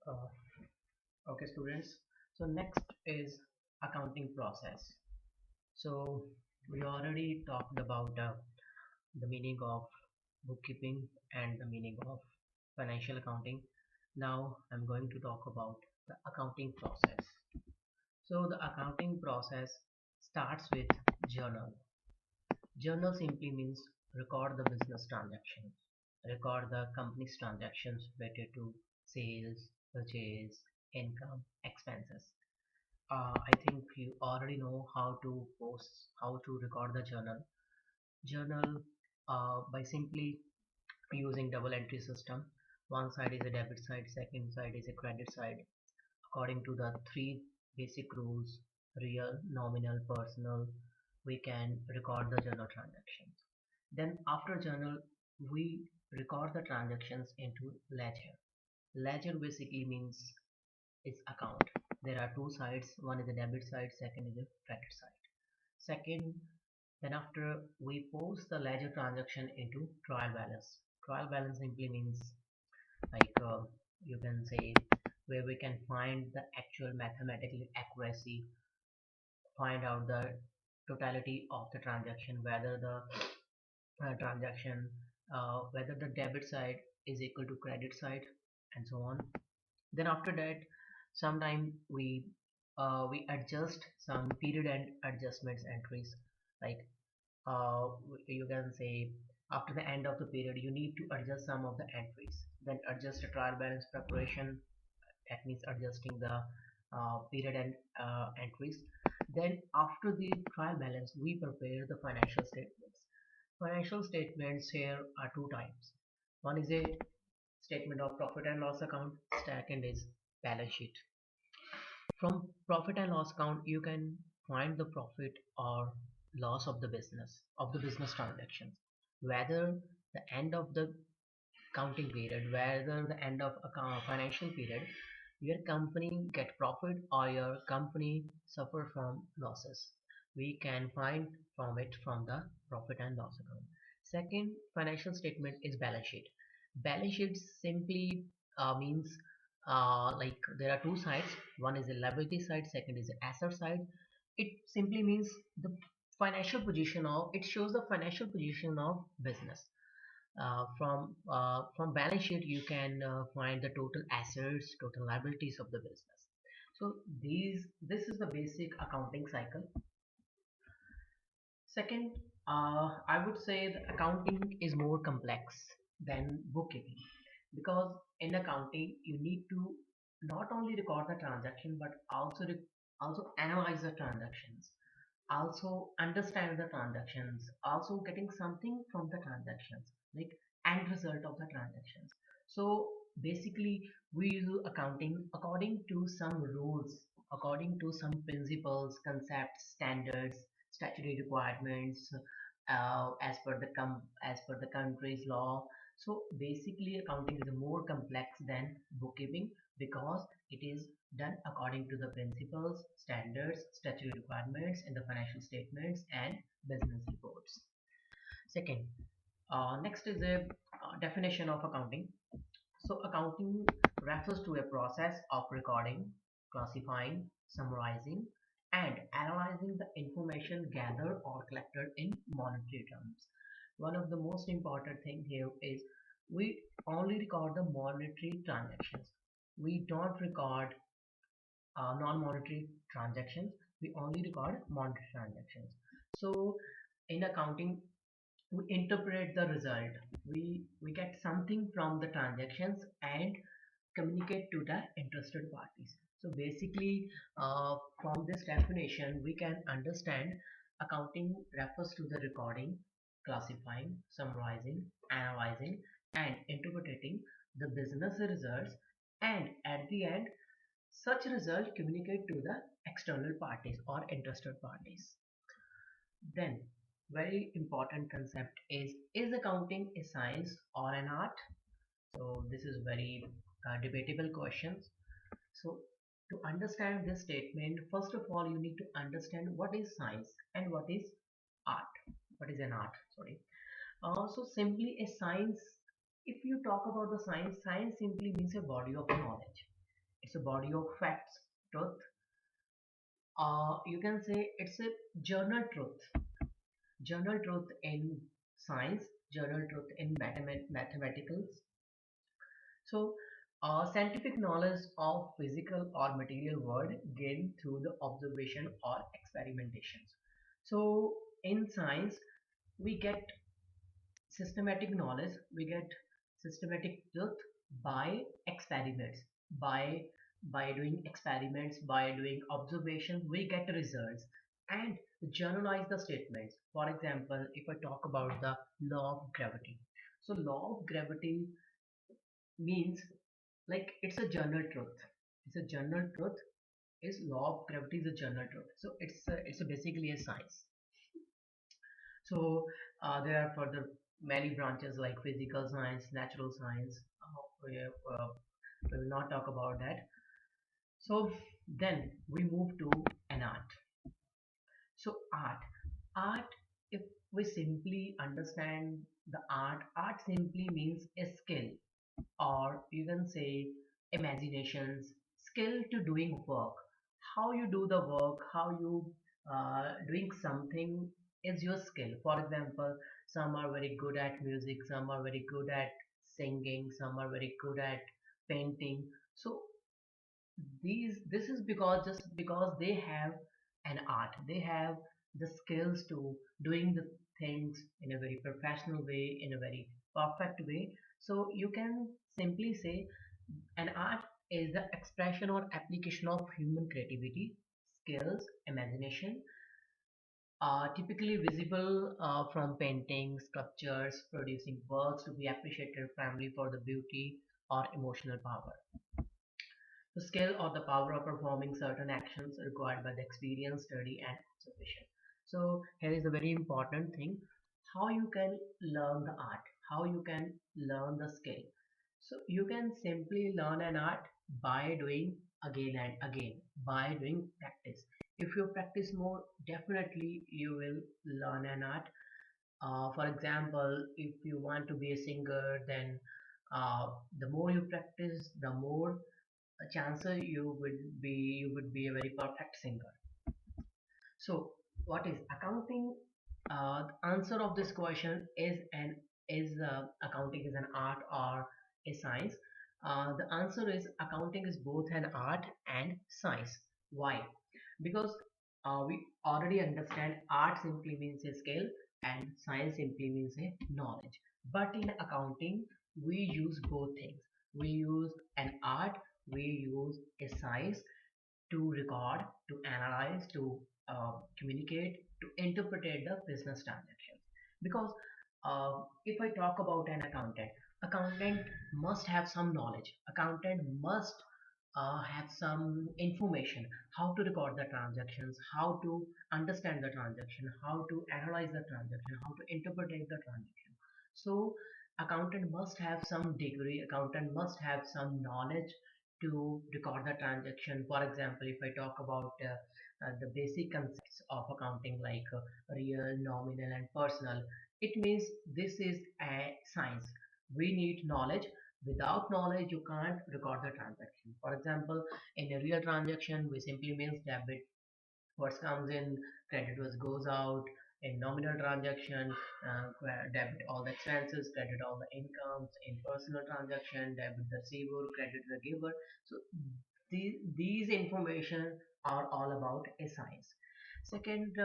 Uh, okay, students. So next is accounting process. So we already talked about the meaning of bookkeeping and the meaning of financial accounting. Now I'm going to talk about the accounting process. So the accounting process starts with journal. Journal simply means record the business transactions, record the company's transactions related to sales, purchase, income, expenses. I think you already know how to post, how to record the journal. Journal by simply using double entry system. One side is a debit side, second side is a credit side. According to the three basic rules, real, nominal, personal, we can record the journal transactions. Then after journal, we record the transactions into ledger. Ledger basically means is account. There are two sides. One is a debit side, second is a credit side. Second, then after we post the ledger transaction into trial balance. Trial balance simply means like you can say where we can find the actual mathematical accuracy, find out the totality of the transaction, whether the transaction, whether the debit side is equal to credit side, and so on. Then after that, sometime we adjust some period and adjustments entries, like you can say after the end of the period you need to adjust some of the entries, then adjust the trial balance preparation, that means adjusting the period and entries. Then after the trial balance we prepare the financial statements. Financial statements here are two types. One is a statement of profit and loss account, second is balance sheet. From profit and loss account, you can find the profit or loss of the business transactions, whether the end of the counting period, whether the end of a financial period, your company get profit or your company suffer from losses. We can find from it from the profit and loss account. Second financial statement is balance sheet. Balance sheet simply means like there are two sides. One is the liability side, second is the asset side. It simply means the financial position of, it shows the financial position of business. From balance sheet you can find the total assets, total liabilities of the business. So this is the basic accounting cycle. Second, I would say the accounting is more complex than bookkeeping, because in accounting you need to not only record the transaction but also analyze the transactions, also understand the transactions, also getting something from the transactions, like end result of the transactions. So basically we use accounting according to some rules, according to some principles, concepts, standards, statutory requirements, as per the country's law. So basically accounting is more complex than bookkeeping, because it is done according to the principles, standards, statutory requirements in the financial statements and business reports. Second, next is a definition of accounting. So accounting refers to a process of recording, classifying, summarizing, and analyzing the information gathered or collected in monetary terms. One of the most important thing here is we only record the monetary transactions. We don't record non-monetary transactions. We only record monetary transactions. So in accounting we interpret the result. We get something from the transactions and communicate to the interested parties. So basically from this definition we can understand accounting refers to the recording, classifying, summarizing, analyzing, and interpreting the business results, and at the end such result communicate to the external parties or interested parties. Then very important concept is accounting a science or an art? So this is very debatable questions. So to understand this statement, first of all you need to understand what is science and what is art. What is an art? Sorry. So simply a science, if you talk about the science, science simply means a body of knowledge. It's a body of facts, truth. You can say it's a journal truth. Journal truth in science, journal truth in mathematicals. So, scientific knowledge of physical or material world gained through the observation or experimentations. So, in science, we get systematic knowledge, we get systematic truth by experiments, by doing experiments, by doing observations, we get results and generalize the statements. For example, if I talk about the law of gravity, so law of gravity means like it's a general truth. It's a general truth. Is law of gravity is a general truth. So it's basically a science. So there are further many branches like physical science, natural science. We will not talk about that. So then we move to an art. So art, if we simply understand the art simply means a skill, or you can say imaginations, skill to doing work. How you do the work, how you doing something is your skill. For example, some are very good at music, some are very good at singing, some are very good at painting. So this is because just because they have an art, they have the skills to doing the things in a very professional way, in a very perfect way. So you can simply say an art is the expression or application of human creativity, skills, imagination, typically visible from paintings, sculptures, producing works to be appreciated primarily for the beauty or emotional power. The skill or the power of performing certain actions required by the experience, study, and observation. So here is a very important thing: how you can learn the art, how you can learn the skill. So you can simply learn an art by doing again and again, by doing practice. If you practice more, definitely you will learn an art. For example, if you want to be a singer, then the more you practice, the more chances you would be a very perfect singer. So what is accounting? The answer of this question is accounting is an art or a science? The answer is accounting is both an art and science. Why? Because we already understand art simply means a skill and science simply means a knowledge. But in accounting, we use both things. We use an art, we use a science to record, to analyze, to communicate, to interpret the business transactions. Because if I talk about an accountant must have some knowledge. Accountant must have some information, how to record the transactions, how to understand the transaction, how to analyze the transaction, how to interpret the transaction. So accountant must have some degree, accountant must have some knowledge to record the transaction. For example, if I talk about the basic concepts of accounting like real, nominal, and personal, it means this is a science. We need knowledge. Without knowledge, you can't record the transaction. For example, in a real transaction, we simply means debit what comes in, credit what goes out. In nominal transaction, debit all the expenses, credit all the incomes. In personal transaction, debit the receiver, credit the giver. So these information are all about a science. Second,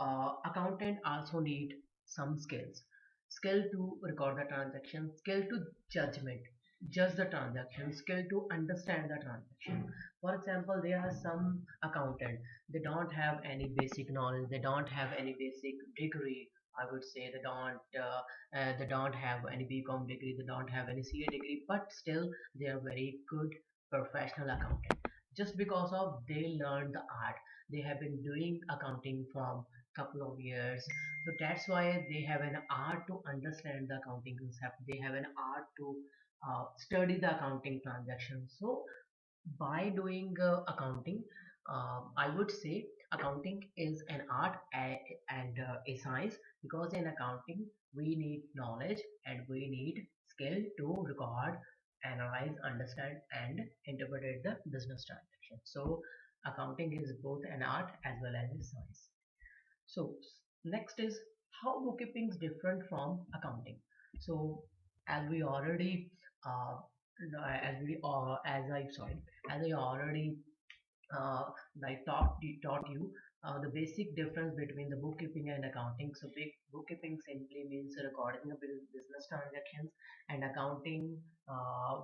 accountant also need some skills. Skill to record the transaction, skill to judgment, judge the transaction, skill to understand the transaction. For example, there are some accountant, they don't have any basic knowledge, they don't have any basic degree. I would say they don't have any BCom degree, they don't have any CA degree, but still they are very good professional accountant. Just because of they learned the art, they have been doing accounting from couple of years, so that's why they have an art to understand the accounting concept. They have an art to study the accounting transactions. So by doing accounting, I would say accounting is an art and a science, because in accounting we need knowledge and we need skill to record analyze, understand, and interpret the business transaction. So accounting is both an art as well as a science. So next is how bookkeeping is different from accounting. So as we already as I sorry as I already I taught you the basic difference between the bookkeeping and accounting. So bookkeeping simply means recording the business transactions, and accounting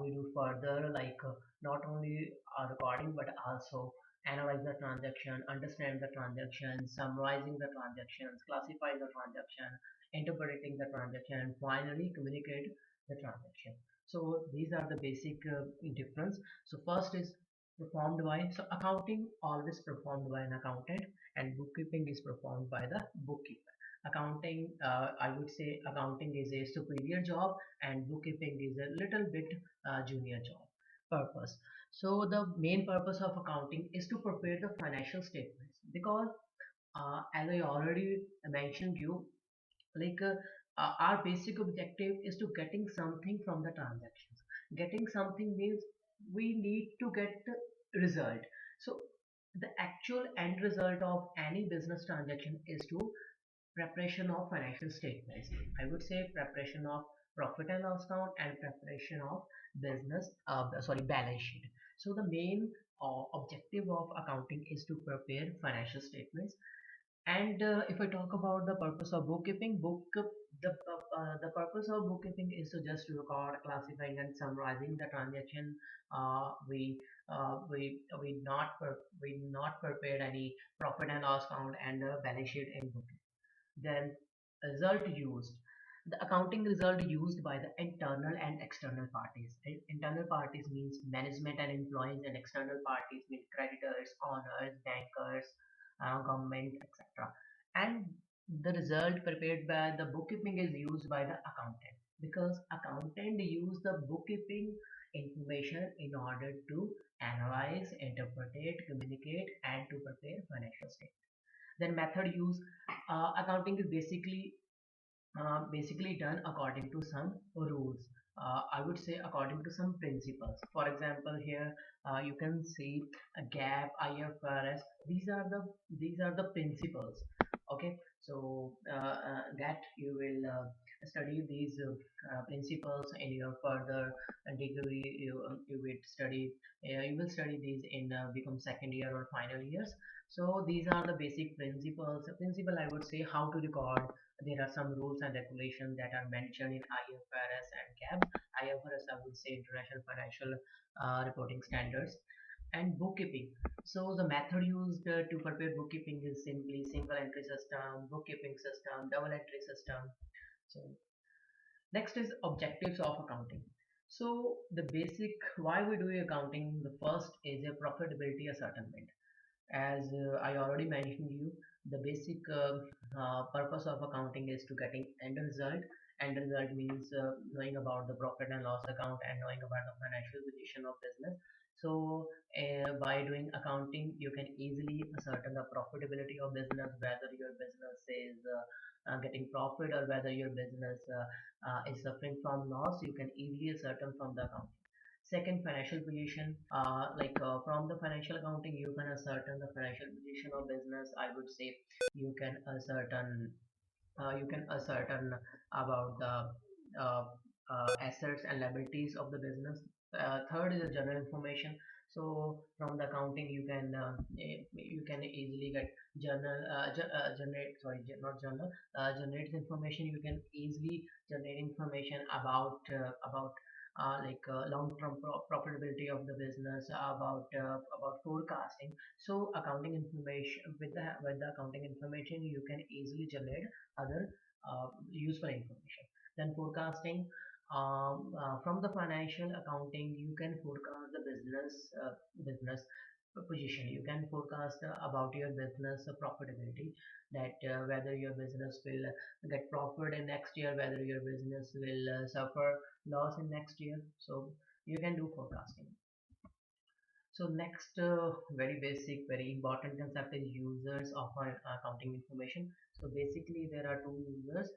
we do further like not only recording but also analyze the transaction, understand the transaction, summarizing the transactions, classify the transaction, interpreting the transaction, and finally communicate the transaction. So these are the basic difference. So first is performed by, so accounting always performed by an accountant, and bookkeeping is performed by the bookkeeper. Accounting, I would say accounting is a superior job and bookkeeping is a little bit junior job. Purpose, so the main purpose of accounting is to prepare the financial statements, because as I already mentioned you, like our basic objective is to getting something from the transactions. Getting something means we need to get the result. So the actual end result of any business transaction is to preparation of financial statements. I would say preparation of profit and loss account and preparation of business balance sheet. So the main objective of accounting is to prepare financial statements. And if I talk about the purpose of bookkeeping, the purpose of bookkeeping is to just record, classifying, and summarizing the transaction. We not prepared any profit and loss count and balance sheet in bookkeeping. Then result used. The accounting result used by the internal and external parties. Internal parties means management and employees, and external parties mean creditors, owners, bankers, government, etc. And the result prepared by the bookkeeping is used by the accountant, because accountant use the bookkeeping information in order to analyze, interpret, communicate, and to prepare financial statements. Then method use, accounting is basically done according to some rules. I would say according to some principles. For example, here you can see a gap, IFRS. These are the principles. Okay, so that you will study these principles in your further degree. You will study these in become second year or final years. So these are the basic principles. Principle, I would say, how to record. There are some rules and regulations that are mentioned in IFRS and GAAP. IFRS, I would say, International Financial Reporting Standards. And bookkeeping. So the method used to prepare bookkeeping is simply single entry system, bookkeeping system, double entry system. So next is objectives of accounting. So the basic why we do accounting, the first is a profitability ascertainment. As I already mentioned you, the basic purpose of accounting is to getting end result. End result means knowing about the profit and loss account and knowing about the financial position of business. So by doing accounting, you can easily ascertain the profitability of business, whether your business is getting profit or whether your business is suffering from loss. You can easily ascertain from the accounting. Second, financial position. From the financial accounting, you can ascertain the financial position of business. I would say you can ascertain about the assets and liabilities of the business. Third is the general information. So from the accounting, you can easily get not journal, generate information. You can easily generate information about long-term profitability of the business, about forecasting. So accounting information, with the accounting information, you can easily generate other useful information. Then forecasting, from the financial accounting, you can forecast the business position. You can forecast about your business profitability, that whether your business will get profit in next year, whether your business will suffer loss in next year. So you can do forecasting. So next, very basic, very important concept is users of accounting information. So basically there are two users,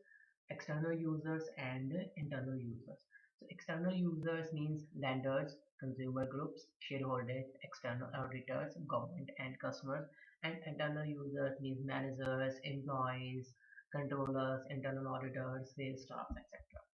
external users and internal users. So external users means lenders, consumer groups, shareholders, external auditors, government and customers, and internal users means managers, employees, controllers, internal auditors, sales staff, etc.